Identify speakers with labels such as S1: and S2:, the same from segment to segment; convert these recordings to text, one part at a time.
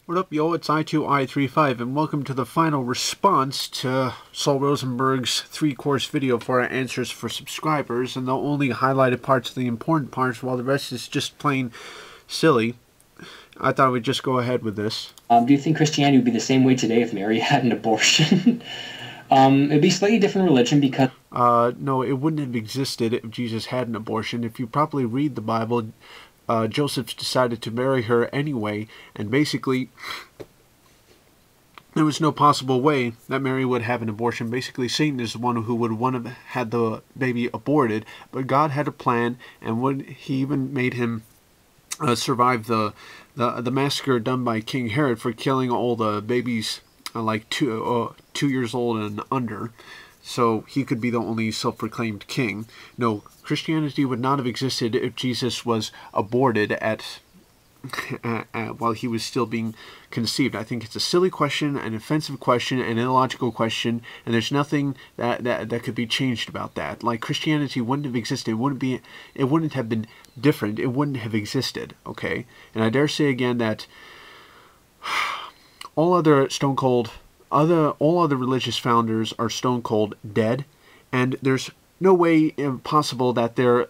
S1: What up, yo? It's I2I35, and welcome to the final response to Sol Rosenberg's 3-course video for our answers for subscribers, and the only highlighted parts are the important parts, while the rest is just plain silly. I thought we'd just go ahead with this.
S2: Do you think Christianity would be the same way today if Mary had an abortion? It'd be a slightly different religion because...
S1: No, it wouldn't have existed if Jesus had an abortion. If you properly read the Bible, Joseph decided to marry her anyway, and basically there was no possible way that Mary would have an abortion. Basically, Satan is the one who would want to had the baby aborted, but God had a plan, and he even made him survive the massacre done by King Herod for killing all the babies like 2 years old and under. So he could be the only self-proclaimed king. No, Christianity would not have existed if Jesus was aborted while he was still being conceived. I think it's a silly question, an offensive question, an illogical question, and there's nothing that could be changed about that. Like, Christianity wouldn't have existed. It wouldn't have been different. It wouldn't have existed. Okay, and I dare say again that all other religious founders are stone cold dead, and there's no way possible that the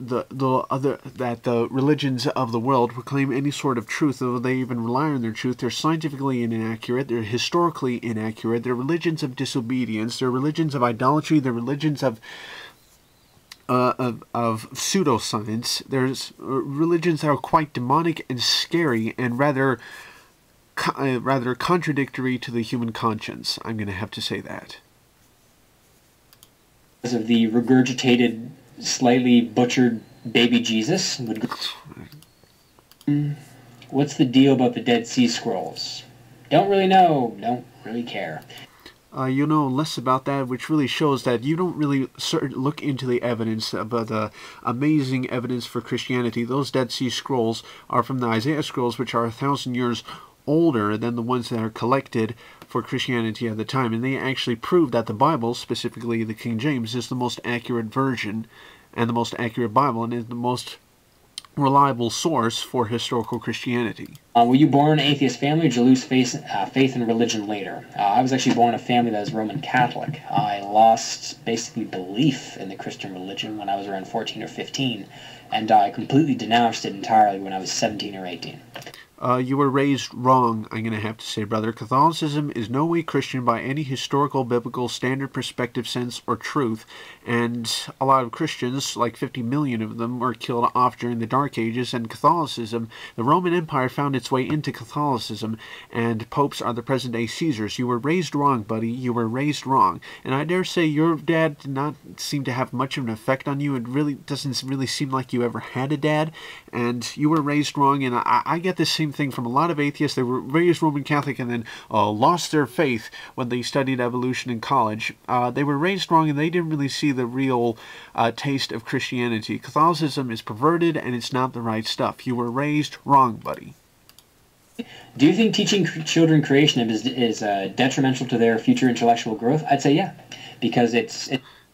S1: religions of the world proclaim any sort of truth, though they even rely on their truth. They're scientifically inaccurate, they're historically inaccurate, they're religions of disobedience, they're religions of idolatry, they're religions of pseudoscience. There's religions that are quite demonic and scary and rather contradictory to the human conscience. I'm going to have to say that.
S2: Because of the regurgitated, slightly butchered baby Jesus. What's the deal about the Dead Sea Scrolls? Don't really know, don't really care.
S1: You know less about that, which really shows that you don't really look into the evidence, but the amazing evidence for Christianity. Those Dead Sea Scrolls are from the Isaiah Scrolls, which are 1,000 years older than the ones that are collected for Christianity at the time, and they actually prove that the Bible, specifically the King James, is the most accurate version and the most accurate Bible, and is the most reliable source for historical Christianity.
S2: Were you born in an atheist family, or did you lose faith in religion later? I was actually born in a family that was Roman Catholic. I lost basically belief in the Christian religion when I was around 14 or 15, and I completely denounced it entirely when I was 17 or 18.
S1: You were raised wrong, I'm going to have to say, brother. Catholicism is no way Christian by any historical, biblical, standard perspective, sense, or truth, and a lot of Christians, like 50 million of them, were killed off during the Dark Ages, and Catholicism, the Roman Empire found its way into Catholicism, and popes are the present-day Caesars. You were raised wrong, buddy. You were raised wrong. And I dare say your dad did not seem to have much of an effect on you. It really doesn't really seem like you ever had a dad, and you were raised wrong, and I get this same thing from a lot of atheists. They were raised Roman Catholic and then lost their faith when they studied evolution in college. They were raised wrong, and they didn't really see the real taste of Christianity. Catholicism is perverted, and it's not the right stuff. You were raised wrong, buddy.
S2: Do you think teaching children creation is detrimental to their future intellectual growth? I'd say yeah, because it's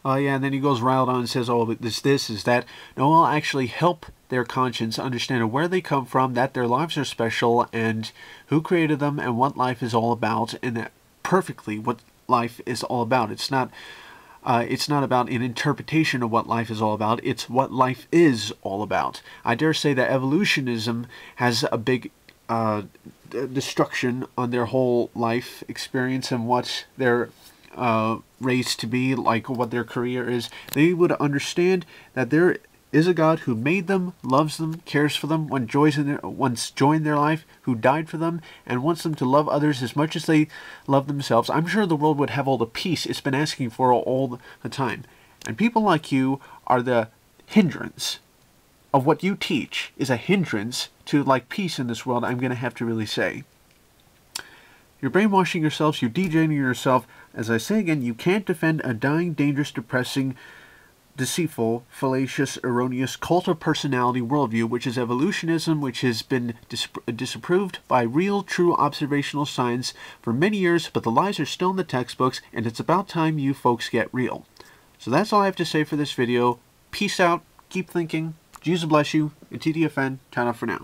S1: yeah, and then he goes right on and says, oh, but this is that. No, I'll actually help their conscience understand where they come from, that their lives are special, and who created them, and what life is all about, and that perfectly what life is all about. It's not about an interpretation of what life is all about. It's what life is all about. I dare say that evolutionism has a big destruction on their whole life experience and what they're raised to be, like what their career is. They would understand that there is a God who made them, loves them, cares for them, once joined their life, who died for them, and wants them to love others as much as they love themselves. I'm sure the world would have all the peace it's been asking for all the time. And people like you are the hindrance of what you teach, is a hindrance to like peace in this world, I'm going to have to really say. You're brainwashing yourselves, you're DJing yourself. As I say again, you can't defend a dying, dangerous, depressing, deceitful, fallacious, erroneous, cult of personality worldview, which is evolutionism, which has been disapproved by real, true observational science for many years, but the lies are still in the textbooks, and it's about time you folks get real. So that's all I have to say for this video. Peace out, keep thinking, Jesus bless you, and TTFN, time out for now.